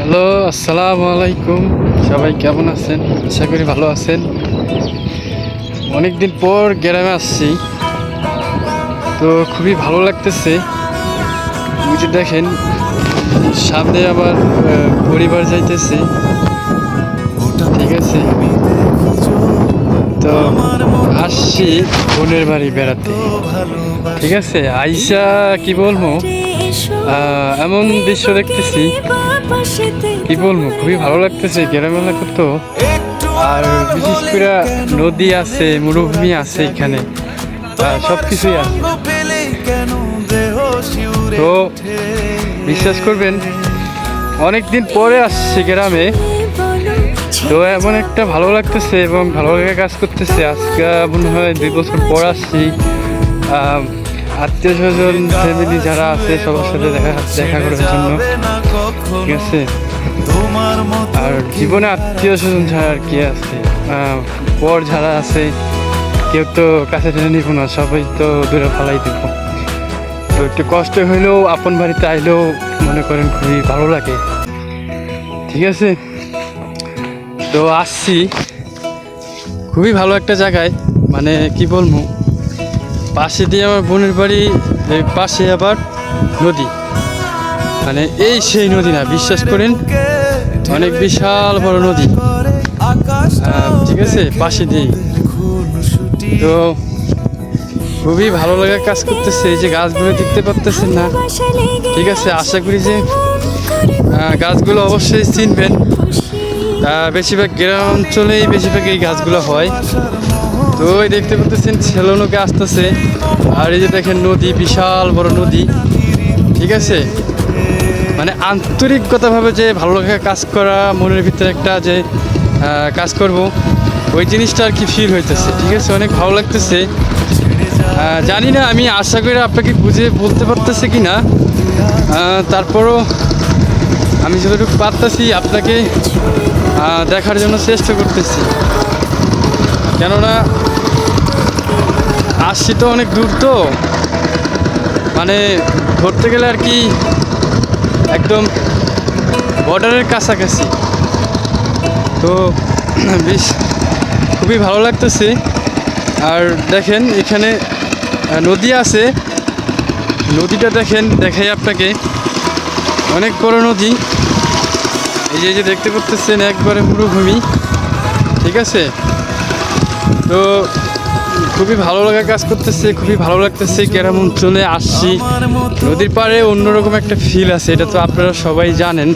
Hello, আসসালামু আলাইকুম। সবাই কেমন আছেন? আশা করি ভালো আছেন। অনেকদিন পর গ্রামে আসছি, তো খুবই ভালো লাগতেছে। বুঝে দেখেন, সামনে আমার পরিবার যাইতেছে, ঠিক আছে। তো আসছি বোনের বাড়ি বেড়াতে, ঠিক আছে। আইসা কি বলবো, এমন দৃশ্য দেখতেছি, কি বলবো, খুবই ভালো লাগতেছে। গ্রাম এলাকা তো, আর বিশেষ করে নদী আছে, মরুভূমি আছে এখানে, সব কিছুই আছে। তো বিশ্বাস করবেন, অনেকদিন পরে আসছি গ্রামে, তো এমন একটা ভালো লাগতেছে এবং ভালো লাগে কাজ করতেছে। আজকে মনে হয় 2 বছর পর আসছি। আত্মীয় স্বজন ফ্যামিলি যারা আছে সবার সাথে দেখা করার জন্য, ঠিক আছে। আর জীবনে আত্মীয় স্বজন ছাড়া আর কি আছে, পর যারা আছে কেউ তো কাছে টেনে নিব না, সবাই তো দূরে ফেলাই দিব। তো একটু কষ্ট হইলেও আপন বাড়িতে আইলেও মনে করেন খুবই ভালো লাগে, ঠিক আছে। তো আসছি খুবই ভালো একটা জায়গায়, মানে কি বলবো, পাশে দিয়ে আমার বোনের বাড়ি, পাশে আবার নদী, মানে এই সেই নদী না, বিশ্বাস করেন, অনেক বিশাল বড় নদী, ঠিক আছে, পাশে দিয়ে। তো খুবই ভালো লাগে কাজ করতেছে। এই যে গাছগুলো দেখতে পাচ্তেছেন না, ঠিক আছে। আশা করি যে গাছগুলো অবশ্যই চিনবেন। বেশিরভাগ গ্রাম অঞ্চলেই বেশিরভাগ এই গাছগুলো হয়। তো ওই দেখতে পাচ্ছেন ছেলে নৌকে আসতেছে, আর এই যে দেখেন নদী, বিশাল বড় নদী, ঠিক আছে। মানে আন্তরিকতাভাবে যে ভালো লাগা কাজ করা, মনের ভিতরে একটা যে কাজ করব, ওই জিনিসটা আর কি ফিল হইতেছে, ঠিক আছে। অনেক ভালো লাগতেছে। জানি না, আমি আশা করি আপনাকে বুঝে বলতে পারতেছি কি না, তারপরও আমি যতটুকু পারতেছি আপনাকে দেখার জন্য চেষ্টা করতেছি। কেননা আসছি তো অনেক দূর, তো মানে ধরতে গেলে আর কি একদম বর্ডারের কাছাকাছি। তো বেশ খুবই ভালো লাগতেছে। আর দেখেন এখানে নদী আছে, নদীটা দেখেন, দেখাই আপনাকে, অনেক বড় নদী। এই যে দেখতে পাচ্ছেন একবারে মরুভূমি, ঠিক আছে। তো খুবই ভালো লাগা কাজ করতেছে, খুবই ভালো লাগতেছে। গ্রাম অঞ্চলে আসছি, নদীর পাড়ে অন্যরকম একটা ফিল আছে, এটা তো আপনারা সবাই জানেন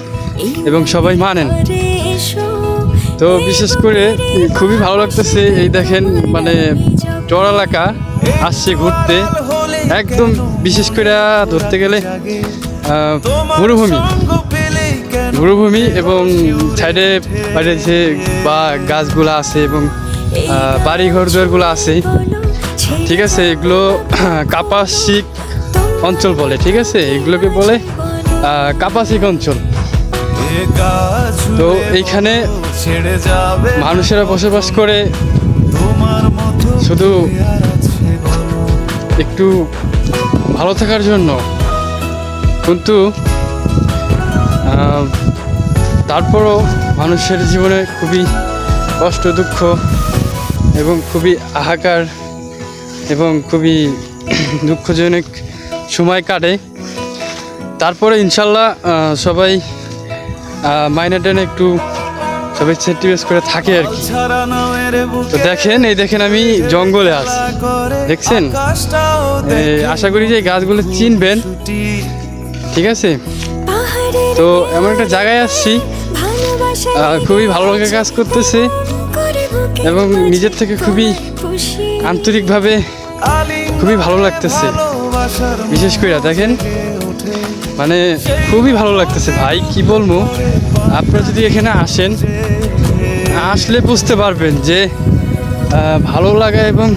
এবং সবাই মানেন। তো বিশেষ করে খুবই ভালো লাগতেছে। এই দেখেন, মানে চর এলাকা, আসছে ঘুরতে, একদম বিশেষ করে ধরতে গেলে মরুভূমি, মরুভূমি এবং সাইডে বাইরে যে বা গাছগুলো আছে এবং বাড়ি ঘর দুয়ারগুলো আছে, ঠিক আছে। এগুলো কাপাসিক অঞ্চল বলে, ঠিক আছে। এগুলোকে বলে কাপাসিক অঞ্চল। তো এইখানে মানুষেরা বসবাস করে শুধু একটু ভালো থাকার জন্য, কিন্তু তারপরও মানুষের জীবনে খুবই কষ্ট, দুঃখ এবং খুবই হাহাকার এবং খুবই দুঃখজনক সময় কাটে। তারপরে ইনশাল্লাহ সবাই মাইনে টেনে একটু সবাই সেটিভেস করে থাকে আর কি। তো দেখেন, এই দেখেন আমি জঙ্গলে আছি, দেখছেন। আশা করি যে গাছগুলো চিনবেন, ঠিক আছে। তো এমন একটা জায়গায় আসছি, খুবই ভালো লাগে কাজ করতেছে এবং নিজের থেকে খুবই আন্তরিকভাবে খুবই ভালো লাগতেছে। বিশেষ করে দেখেন, মানে খুবই ভালো লাগতেছে ভাই, কি বলবো। আপনারা যদি এখানে আসেন, আসলে বুঝতে পারবেন যে ভালো লাগা এবং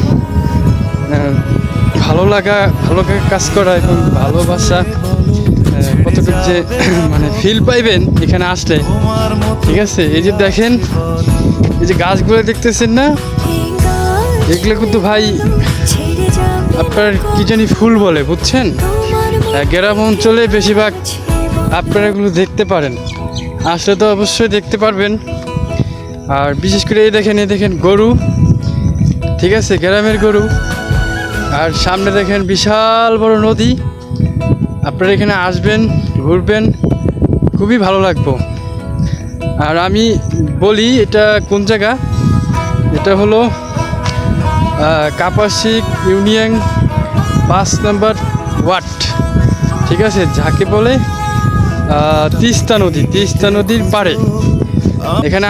ভালো কাজ করা এবং ভালোবাসা কতটুকু যে মানে ফিল পাইবেন এখানে আসলে, ঠিক আছে। এই যে দেখেন, এই যে গাছগুলো দেখতেছেন না, এগুলো কিন্তু ভাই আপনার কি জানি ফুল বলে, বুঝছেন। গ্রাম অঞ্চলে বেশিরভাগ আপনারা এগুলো দেখতে পারেন। আসলে তো অবশ্যই দেখতে পারবেন। আর বিশেষ করে এই দেখেন গরু, ঠিক আছে, গ্রামের গরু। আর সামনে দেখেন বিশাল বড় নদী। আপনারা এখানে আসবেন, ঘুরবেন, খুবই ভালো লাগবে। আর আমি বলি এটা কোন জায়গা, এটা হলো কাপাসিয়া ইউনিয়ন 5 নম্বর ওয়ার্ড, ঠিক আছে, যাকে বলে তিস্তা নদী, তিস্তা নদীর পাড়ে। এখানে